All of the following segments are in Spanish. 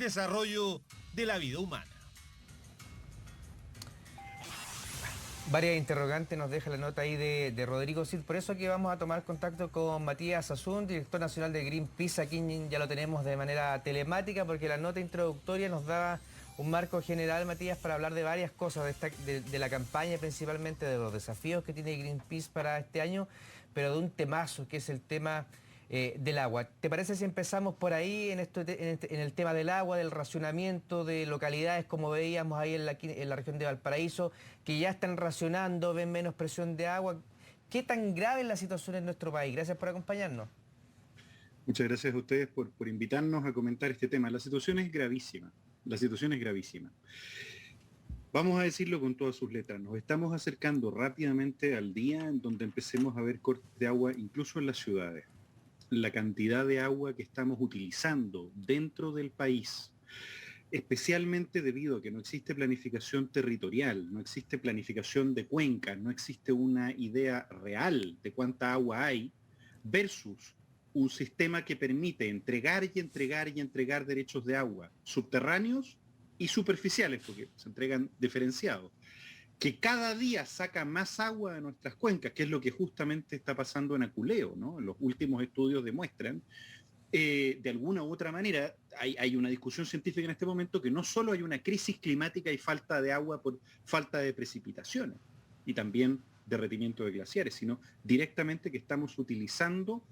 desarrollo de la vida humana. Varias interrogantes nos deja la nota ahí de Rodrigo Cid, por eso que vamos a tomar contacto con Matías Asun, director nacional de Greenpeace. Aquí ya lo tenemos de manera telemática porque la nota introductoria nos da un marco general, Matías, para hablar de varias cosas, de la campaña principalmente, de los desafíos que tiene Greenpeace para este año, pero de un temazo que es el tema del agua. ¿Te parece si empezamos por ahí en el tema del agua, del racionamiento de localidades como veíamos ahí en la región de Valparaíso, que ya están racionando, ven menos presión de agua? ¿Qué tan grave es la situación en nuestro país? Gracias por acompañarnos. Muchas gracias a ustedes por invitarnos a comentar este tema. La situación es gravísima. La situación es gravísima. Vamos a decirlo con todas sus letras. Nos estamos acercando rápidamente al día en donde empecemos a ver cortes de agua, incluso en las ciudades. La cantidad de agua que estamos utilizando dentro del país, especialmente debido a que no existe planificación territorial, no existe planificación de cuencas, no existe una idea real de cuánta agua hay, versus un sistema que permite entregar y entregar y entregar derechos de agua subterráneos y superficiales, porque se entregan diferenciados, que cada día saca más agua de nuestras cuencas, que es lo que justamente está pasando en Aculeo, ¿no? Los últimos estudios demuestran, de alguna u otra manera, hay una discusión científica en este momento que no solo hay una crisis climática y falta de agua por falta de precipitaciones y también derretimiento de glaciares, sino directamente que estamos utilizando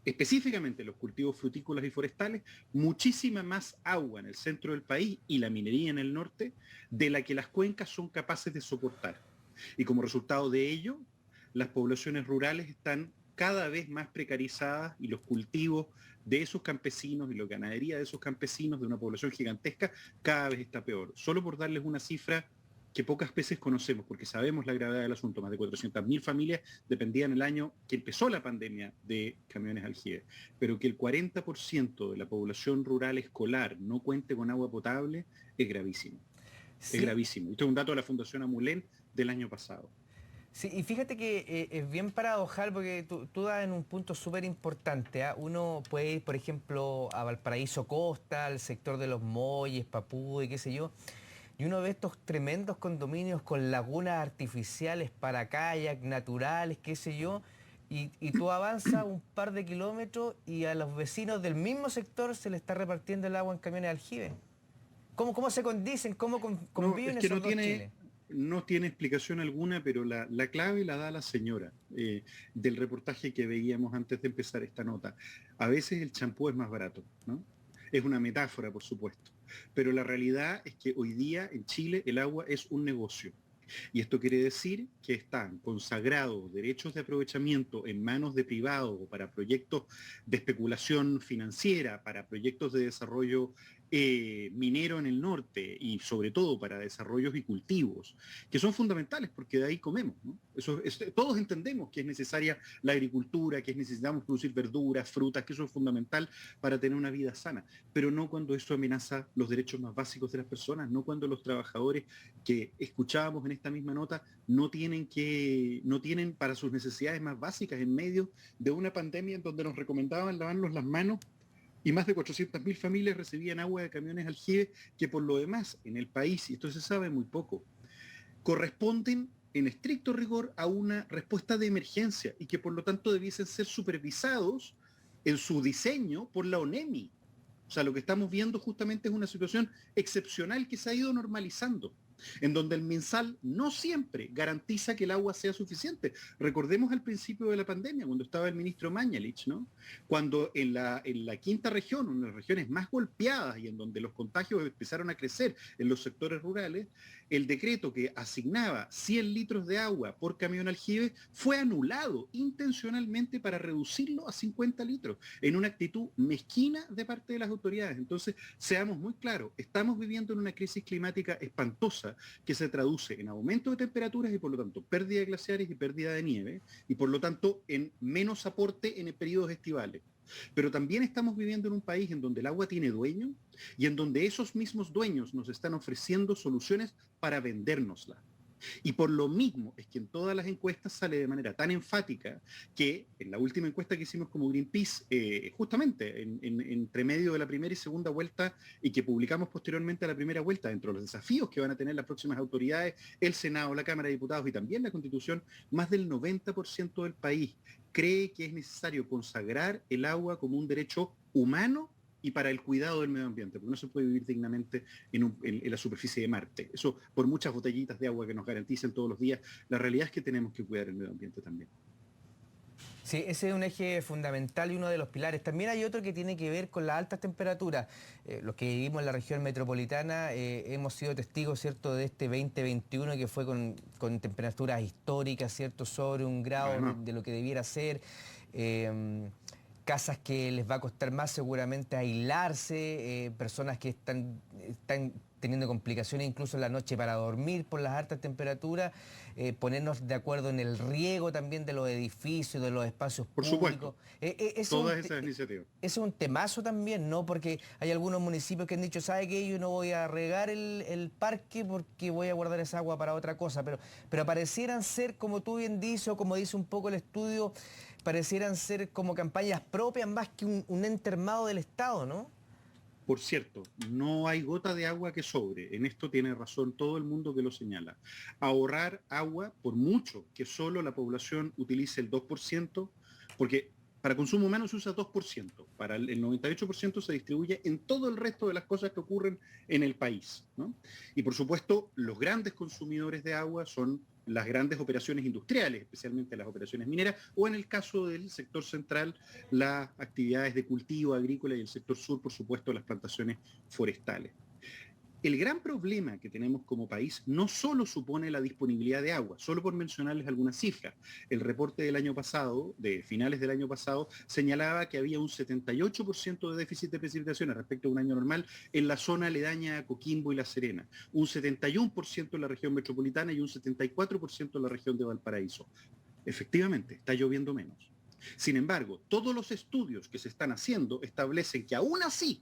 específicamente los cultivos frutícolas y forestales, muchísima más agua en el centro del país y la minería en el norte de la que las cuencas son capaces de soportar. Y como resultado de ello, las poblaciones rurales están cada vez más precarizadas y los cultivos de esos campesinos y la ganadería de esos campesinos de una población gigantesca cada vez está peor. Solo por darles una cifra que pocas veces conocemos, porque sabemos la gravedad del asunto. Más de 400.000 familias dependían el año que empezó la pandemia de camiones aljibe, pero que el 40% de la población rural escolar no cuente con agua potable es gravísimo. Sí. Es gravísimo. Esto es un dato de la Fundación Amulén del año pasado. Sí, y fíjate que es bien paradojal porque tú das en un punto súper importante, ¿ah? Uno puede ir, por ejemplo, a Valparaíso Costa, al sector de los Molles, Papúa y qué sé yo, y uno ve estos tremendos condominios con lagunas artificiales para kayak, naturales, qué sé yo, y tú avanzas un par de kilómetros y a los vecinos del mismo sector se le está repartiendo el agua en camiones de aljibe. ¿Cómo se condicen? ¿Cómo No, es conviven que esos dos Chiles? no tiene explicación alguna, pero la clave la da la señora del reportaje que veíamos antes de empezar esta nota. A veces el champú es más barato, ¿no? Es una metáfora, por supuesto. Pero la realidad es que hoy día en Chile el agua es un negocio. Y esto quiere decir que están consagrados derechos de aprovechamiento en manos de privados o para proyectos de especulación financiera, para proyectos de desarrollo minero en el norte y sobre todo para desarrollos y cultivos, que son fundamentales porque de ahí comemos, ¿no? Todos entendemos que es necesaria la agricultura, que necesitamos producir verduras, frutas, que eso es fundamental para tener una vida sana, pero no cuando eso amenaza los derechos más básicos de las personas, no cuando los trabajadores que escuchábamos en esta misma nota no tienen para sus necesidades más básicas en medio de una pandemia en donde nos recomendaban lavarnos las manos y más de 400.000 familias recibían agua de camiones aljibe que por lo demás en el país, y esto se sabe muy poco, corresponden en estricto rigor a una respuesta de emergencia y que por lo tanto debiesen ser supervisados en su diseño por la ONEMI. O sea, lo que estamos viendo justamente es una situación excepcional que se ha ido normalizando, en donde el MinSal no siempre garantiza que el agua sea suficiente. Recordemos al principio de la pandemia, cuando estaba el ministro Mañalich, ¿no? Cuando en la quinta región, una de las regiones más golpeadas y en donde los contagios empezaron a crecer en los sectores rurales, el decreto que asignaba 100 litros de agua por camión aljibe fue anulado intencionalmente para reducirlo a 50 litros, en una actitud mezquina de parte de las autoridades. Entonces, seamos muy claros, estamos viviendo en una crisis climática espantosa que se traduce en aumento de temperaturas y por lo tanto pérdida de glaciares y pérdida de nieve y por lo tanto en menos aporte en periodos estivales. Pero también estamos viviendo en un país en donde el agua tiene dueño y en donde esos mismos dueños nos están ofreciendo soluciones para vendérnosla. Y por lo mismo es que en todas las encuestas sale de manera tan enfática que en la última encuesta que hicimos como Greenpeace, justamente entre medio de la primera y segunda vuelta y que publicamos posteriormente a la primera vuelta, dentro de los desafíos que van a tener las próximas autoridades, el Senado, la Cámara de Diputados y también la Constitución, más del 90% del país cree que es necesario consagrar el agua como un derecho humano y para el cuidado del medio ambiente, porque no se puede vivir dignamente en la superficie de Marte. Eso por muchas botellitas de agua que nos garanticen todos los días, la realidad es que tenemos que cuidar el medio ambiente también. Sí, ese es un eje fundamental y uno de los pilares. También hay otro que tiene que ver con las altas temperaturas. Los que vivimos en la región metropolitana hemos sido testigos, ¿cierto?, de este 2021 que fue con temperaturas históricas, ¿cierto?, sobre 1 grado de lo que debiera ser. Casas que les va a costar más seguramente aislarse, personas que están teniendo complicaciones incluso en la noche para dormir por las altas temperaturas, ponernos de acuerdo en el riego también de los edificios, de los espacios Por públicos. supuesto, todas esas iniciativas. Es un temazo también, ¿no? Porque hay algunos municipios que han dicho, ¿sabe qué? Yo no voy a regar el parque porque voy a guardar esa agua para otra cosa, pero parecieran ser, como tú bien dices, o como dice un poco el estudio, parecieran ser como campañas propias más que un ente armado del Estado, ¿no? Por cierto, no hay gota de agua que sobre. En esto tiene razón todo el mundo que lo señala. Ahorrar agua, por mucho que solo la población utilice el 2%, porque para consumo humano se usa 2%, para el 98% se distribuye en todo el resto de las cosas que ocurren en el país, ¿no? Y por supuesto, los grandes consumidores de agua son las grandes operaciones industriales, especialmente las operaciones mineras, o en el caso del sector central, las actividades de cultivo agrícola y el sector sur, por supuesto, las plantaciones forestales. El gran problema que tenemos como país no solo supone la disponibilidad de agua, solo por mencionarles algunas cifras. El reporte del año pasado, de finales del año pasado, señalaba que había un 78% de déficit de precipitaciones respecto a un año normal en la zona aledaña a Coquimbo y La Serena, un 71% en la región metropolitana y un 74% en la región de Valparaíso. Efectivamente, está lloviendo menos. Sin embargo, todos los estudios que se están haciendo establecen que aún así,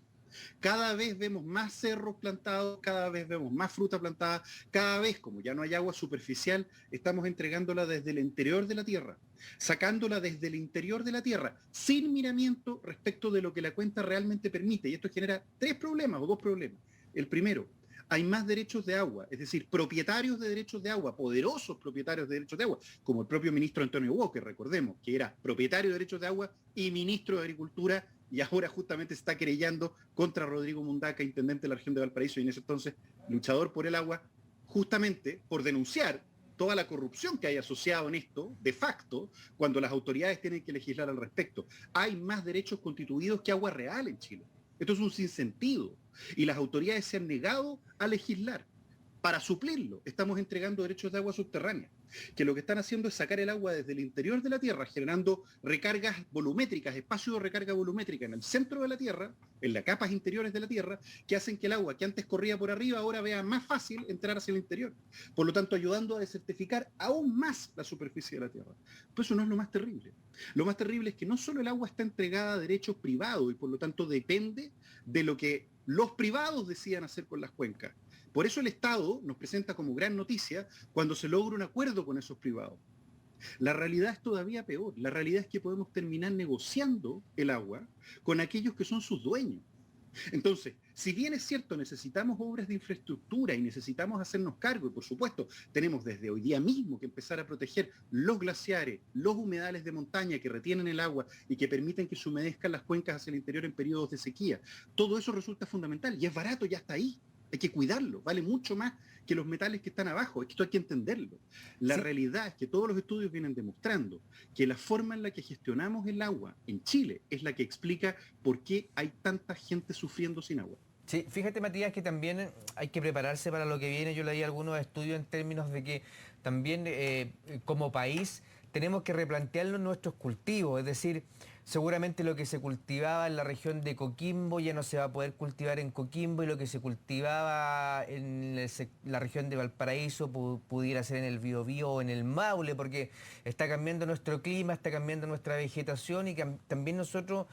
cada vez vemos más cerros plantados, cada vez vemos más fruta plantada, cada vez, como ya no hay agua superficial, estamos entregándola desde el interior de la tierra, sacándola desde el interior de la tierra, sin miramiento respecto de lo que la cuenta realmente permite. Y esto genera 3 problemas o 2 problemas. El primero, hay más derechos de agua, es decir, propietarios de derechos de agua, poderosos propietarios de derechos de agua, como el propio ministro Antonio Walker, recordemos, que era propietario de derechos de agua y ministro de Agricultura, y ahora justamente se está querellando contra Rodrigo Mundaca, intendente de la región de Valparaíso, y en ese entonces luchador por el agua, justamente por denunciar toda la corrupción que hay asociado en esto, de facto, cuando las autoridades tienen que legislar al respecto. Hay más derechos constituidos que agua real en Chile. Esto es un sinsentido. Y las autoridades se han negado a legislar. Para suplirlo, estamos entregando derechos de agua subterránea, que lo que están haciendo es sacar el agua desde el interior de la Tierra, generando recargas volumétricas, espacios de recarga volumétrica en el centro de la Tierra, en las capas interiores de la Tierra, que hacen que el agua que antes corría por arriba ahora vea más fácil entrar hacia el interior. Por lo tanto, ayudando a desertificar aún más la superficie de la Tierra. Pero eso no es lo más terrible. Lo más terrible es que no solo el agua está entregada a derechos privados y por lo tanto depende de lo que los privados decidan hacer con las cuencas. Por eso el Estado nos presenta como gran noticia cuando se logra un acuerdo con esos privados. La realidad es todavía peor. La realidad es que podemos terminar negociando el agua con aquellos que son sus dueños. Entonces, si bien es cierto, necesitamos obras de infraestructura y necesitamos hacernos cargo, y por supuesto, tenemos desde hoy día mismo que empezar a proteger los glaciares, los humedales de montaña que retienen el agua y que permiten que se humedezcan las cuencas hacia el interior en periodos de sequía. Todo eso resulta fundamental y es barato, ya está ahí. Hay que cuidarlo, vale mucho más que los metales que están abajo, esto hay que entenderlo. La realidad es que todos los estudios vienen demostrando que la forma en la que gestionamos el agua en Chile es la que explica por qué hay tanta gente sufriendo sin agua. Sí, fíjate Matías que también hay que prepararse para lo que viene. Yo leí algunos estudios en términos de que también como país tenemos que replantearnos nuestros cultivos, es decir, seguramente lo que se cultivaba en la región de Coquimbo ya no se va a poder cultivar en Coquimbo y lo que se cultivaba en la región de Valparaíso pudiera ser en el Biobío o en el Maule, porque está cambiando nuestro clima, está cambiando nuestra vegetación y también nosotros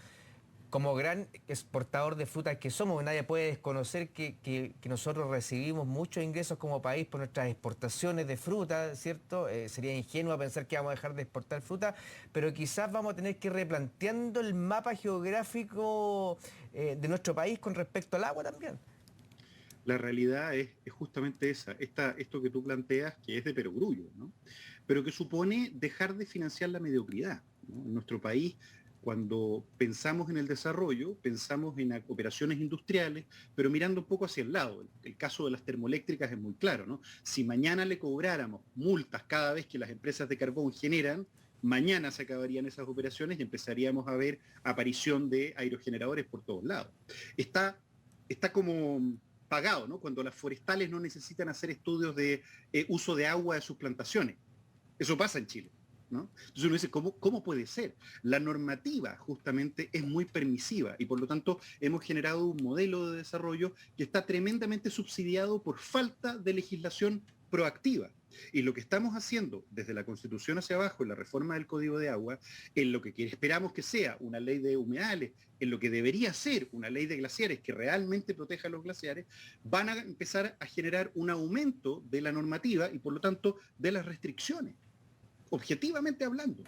como gran exportador de frutas que somos, nadie puede desconocer que nosotros recibimos muchos ingresos como país por nuestras exportaciones de fruta, ¿cierto? Sería ingenuo pensar que vamos a dejar de exportar fruta, pero quizás vamos a tener que ir replanteando el mapa geográfico de nuestro país con respecto al agua también. La realidad es justamente esa, esto que tú planteas, que es de perogrullo, ¿no? Pero que supone dejar de financiar la mediocridad, ¿no? En nuestro país, cuando pensamos en el desarrollo, pensamos en operaciones industriales, pero mirando un poco hacia el lado. El caso de las termoeléctricas es muy claro, ¿no? Si mañana le cobráramos multas cada vez que las empresas de carbón generan, mañana se acabarían esas operaciones y empezaríamos a ver aparición de aerogeneradores por todos lados. Está como pagado, ¿no? Cuando las forestales no necesitan hacer estudios de uso de agua de sus plantaciones. Eso pasa en Chile, ¿no? Entonces uno dice, ¿cómo puede ser? La normativa justamente es muy permisiva y por lo tanto hemos generado un modelo de desarrollo que está tremendamente subsidiado por falta de legislación proactiva. Y lo que estamos haciendo desde la Constitución hacia abajo, en la reforma del Código de Agua, en lo que esperamos que sea una ley de humedales, en lo que debería ser una ley de glaciares que realmente proteja a los glaciares, van a empezar a generar un aumento de la normativa y por lo tanto de las restricciones, objetivamente hablando.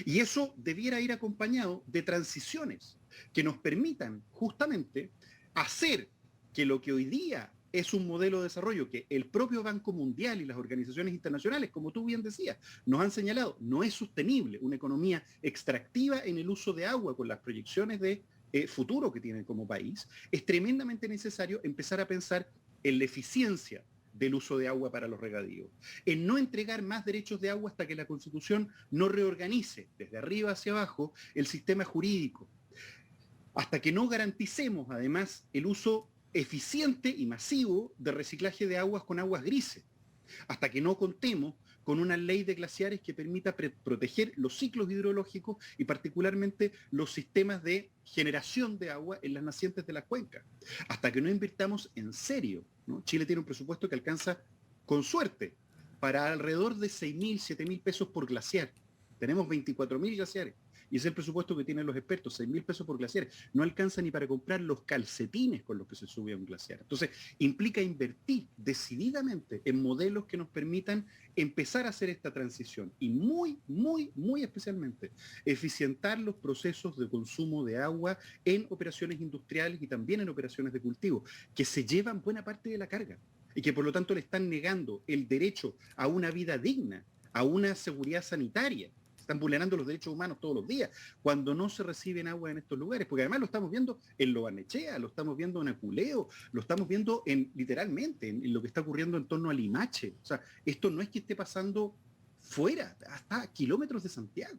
Y eso debiera ir acompañado de transiciones que nos permitan justamente hacer que lo que hoy día es un modelo de desarrollo que el propio Banco Mundial y las organizaciones internacionales, como tú bien decías, nos han señalado, no es sostenible una economía extractiva en el uso de agua con las proyecciones de futuro que tienen como país, es tremendamente necesario empezar a pensar en la eficiencia del uso de agua para los regadíos, en no entregar más derechos de agua hasta que la Constitución no reorganice desde arriba hacia abajo el sistema jurídico, hasta que no garanticemos además el uso eficiente y masivo de reciclaje de aguas con aguas grises, hasta que no contemos con una ley de glaciares que permita proteger los ciclos hidrológicos y particularmente los sistemas de generación de agua en las nacientes de las cuencas, hasta que no invirtamos en serio, ¿no? Chile tiene un presupuesto que alcanza, con suerte, para alrededor de 6.000, 7.000 pesos por glaciar. Tenemos 24.000 glaciares. Y es el presupuesto que tienen los expertos, 6.000 pesos por glaciar. No alcanza ni para comprar los calcetines con los que se sube a un glaciar. Entonces, implica invertir decididamente en modelos que nos permitan empezar a hacer esta transición. Y muy especialmente, eficientar los procesos de consumo de agua en operaciones industriales y también en operaciones de cultivo, que se llevan buena parte de la carga y que por lo tanto le están negando el derecho a una vida digna, a una seguridad sanitaria. Están vulnerando los derechos humanos todos los días, cuando no se reciben agua en estos lugares, porque además lo estamos viendo en Lo Barnechea, lo estamos viendo en Aculeo, lo estamos viendo literalmente en lo que está ocurriendo en torno a Limache. O sea, esto no es que esté pasando fuera, hasta kilómetros de Santiago.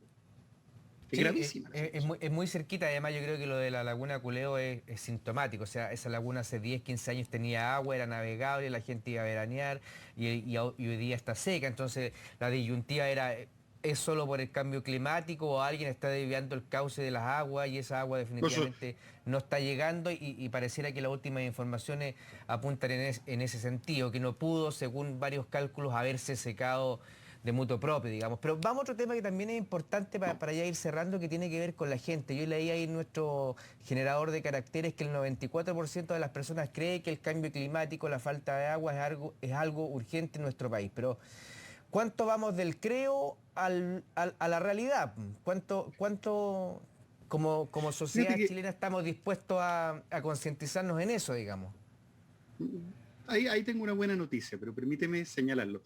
Es gravísima. Es muy cerquita, además yo creo que lo de la laguna Culeo es sintomático, o sea, esa laguna hace 10, 15 años tenía agua, era navegable, la gente iba a veranear y hoy día está seca, entonces la disyuntiva era... ¿Es solo por el cambio climático o alguien está desviando el cauce de las aguas y esa agua definitivamente no está llegando y pareciera que las últimas informaciones apuntan en ese sentido, que no pudo, según varios cálculos, haberse secado de mutuo propio, digamos. Pero vamos a otro tema que también es importante para ya ir cerrando, que tiene que ver con la gente. Yo leí ahí en nuestro generador de caracteres que el 94% de las personas cree que el cambio climático, la falta de agua es algo urgente en nuestro país, pero... ¿cuánto vamos del creo a la realidad? ¿Cuánto como sociedad chilena estamos dispuestos a concientizarnos en eso, digamos? Ahí tengo una buena noticia, pero permíteme señalarlo.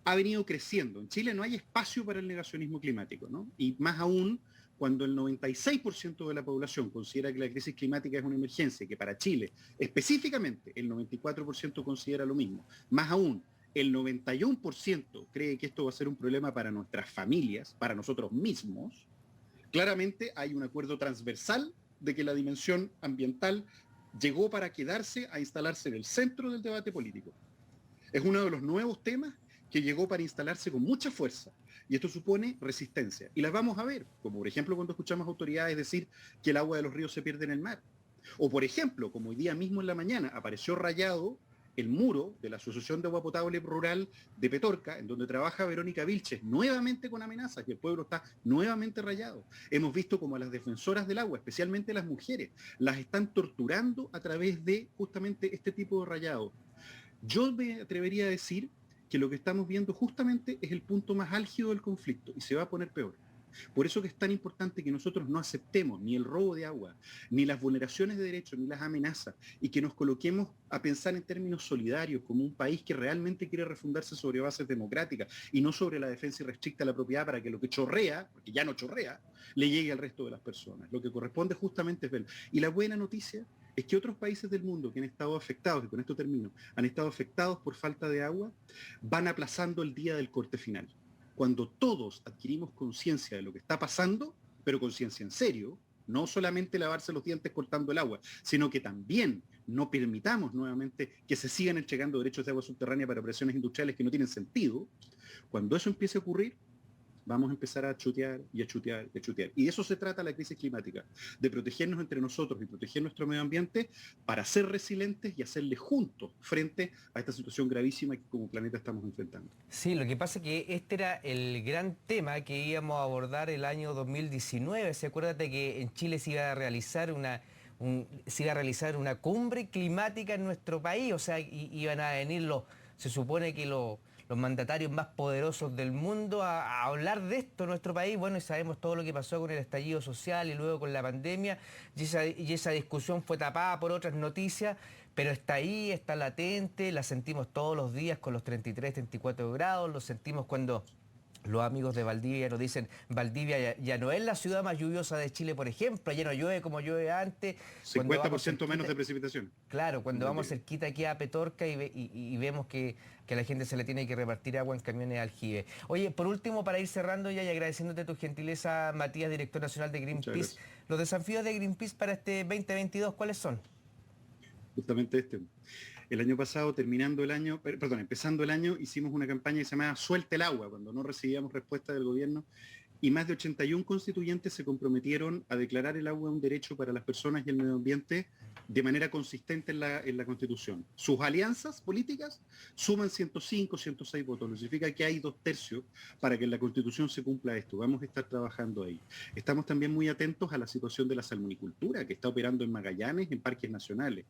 Ha venido creciendo. En Chile no hay espacio para el negacionismo climático, ¿no? Y más aún cuando el 96% de la población considera que la crisis climática es una emergencia, y que para Chile específicamente el 94% considera lo mismo. Más aún, el 91% cree que esto va a ser un problema para nuestras familias, para nosotros mismos. Claramente hay un acuerdo transversal de que la dimensión ambiental llegó para quedarse a instalarse en el centro del debate político. Es uno de los nuevos temas que llegó para instalarse con mucha fuerza. Y esto supone resistencia. Y las vamos a ver, como por ejemplo cuando escuchamos autoridades decir que el agua de los ríos se pierde en el mar. O por ejemplo, como hoy día mismo en la mañana apareció rayado el muro de la Asociación de Agua Potable Rural de Petorca, en donde trabaja Verónica Vilches, nuevamente con amenazas, y el pueblo está nuevamente rayado. Hemos visto como a las defensoras del agua, especialmente las mujeres, las están torturando a través de justamente este tipo de rayado. Yo me atrevería a decir que lo que estamos viendo justamente es el punto más álgido del conflicto y se va a poner peor. Por eso que es tan importante que nosotros no aceptemos ni el robo de agua, ni las vulneraciones de derechos, ni las amenazas, y que nos coloquemos a pensar en términos solidarios, como un país que realmente quiere refundarse sobre bases democráticas y no sobre la defensa irrestricta de la propiedad para que lo que chorrea, porque ya no chorrea, le llegue al resto de las personas. Lo que corresponde justamente es ver. Y la buena noticia es que otros países del mundo que han estado afectados, y con esto termino, han estado afectados por falta de agua, van aplazando el día del corte final. Cuando todos adquirimos conciencia de lo que está pasando, pero conciencia en serio, no solamente lavarse los dientes cortando el agua, sino que también no permitamos nuevamente que se sigan entregando derechos de agua subterránea para operaciones industriales que no tienen sentido, cuando eso empiece a ocurrir, vamos a empezar a chutear y a chutear y a chutear. Y de eso se trata la crisis climática, de protegernos entre nosotros y proteger nuestro medio ambiente para ser resilientes y hacerle juntos frente a esta situación gravísima que como planeta estamos enfrentando. Sí, lo que pasa es que este era el gran tema que íbamos a abordar el año 2019. ¿Se acuérdate que en Chile se iba a realizar una cumbre climática en nuestro país? O sea, iban a venir se supone que los mandatarios más poderosos del mundo a hablar de esto en nuestro país. Bueno, y sabemos todo lo que pasó con el estallido social y luego con la pandemia, y esa discusión fue tapada por otras noticias, pero está ahí, está latente, la sentimos todos los días con los 33, 34 grados, lo sentimos cuando los amigos de Valdivia nos dicen, Valdivia ya no es la ciudad más lluviosa de Chile, por ejemplo, ya no llueve como llueve antes. 50% menos de precipitación. Claro, cuando vamos cerquita aquí a Petorca y vemos que a la gente se le tiene que repartir agua en camiones de aljibe. Oye, por último, para ir cerrando ya y agradeciéndote tu gentileza, Matías, director nacional de Greenpeace, los desafíos de Greenpeace para este 2022, ¿cuáles son? Justamente este. El año pasado, empezando el año, hicimos una campaña que se llamaba Suelta el agua, cuando no recibíamos respuesta del gobierno, y más de 81 constituyentes se comprometieron a declarar el agua un derecho para las personas y el medio ambiente de manera consistente en la Constitución. Sus alianzas políticas suman 105, 106 votos, lo que significa que hay 2/3 para que en la Constitución se cumpla esto. Vamos a estar trabajando ahí. Estamos también muy atentos a la situación de la salmonicultura, que está operando en Magallanes, en parques nacionales.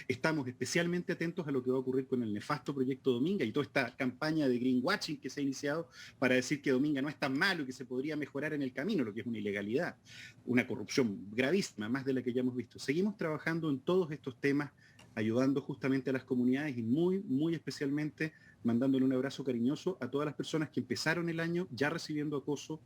Estamos especialmente atentos a lo que va a ocurrir con el nefasto proyecto Dominga y toda esta campaña de greenwashing que se ha iniciado para decir que Dominga no es tan malo y que se podría mejorar en el camino, lo que es una ilegalidad, una corrupción gravísima, más de la que ya hemos visto. Seguimos trabajando en todos estos temas, ayudando justamente a las comunidades y muy, muy especialmente mandándole un abrazo cariñoso a todas las personas que empezaron el año ya recibiendo acoso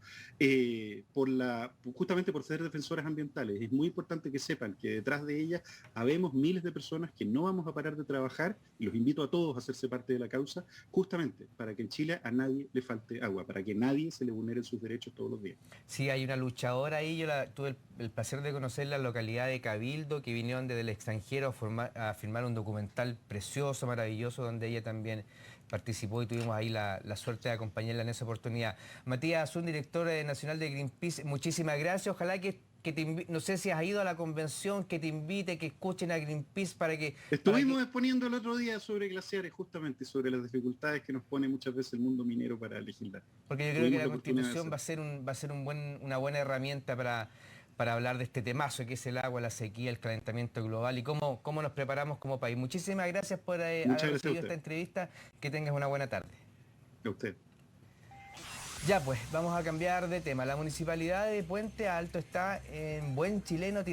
justamente por ser defensoras ambientales. Es muy importante que sepan que detrás de ellas habemos miles de personas que no vamos a parar de trabajar y los invito a todos a hacerse parte de la causa justamente para que en Chile a nadie le falte agua, para que nadie se le vulneren sus derechos todos los días. Sí, hay una luchadora ahí, tuve el placer de conocer la localidad de Cabildo, que vinieron desde el extranjero a filmar un documental precioso, maravilloso, donde ella también participó y tuvimos ahí la suerte de acompañarla en esa oportunidad. Matías Asun, director nacional de Greenpeace, muchísimas gracias. Ojalá que no sé si has ido a la convención, que te invite, que escuchen a Greenpeace para que... Estuvimos exponiendo el otro día sobre glaciares, justamente, sobre las dificultades que nos pone muchas veces el mundo minero para legislar. Porque yo creo que la Constitución va a ser una buena herramienta para hablar de este temazo que es el agua, la sequía, el calentamiento global y cómo nos preparamos como país. Muchísimas gracias por haber recibido esta entrevista. Que tengas una buena tarde. A usted. Ya pues, vamos a cambiar de tema. La Municipalidad de Puente Alto está en buen chileno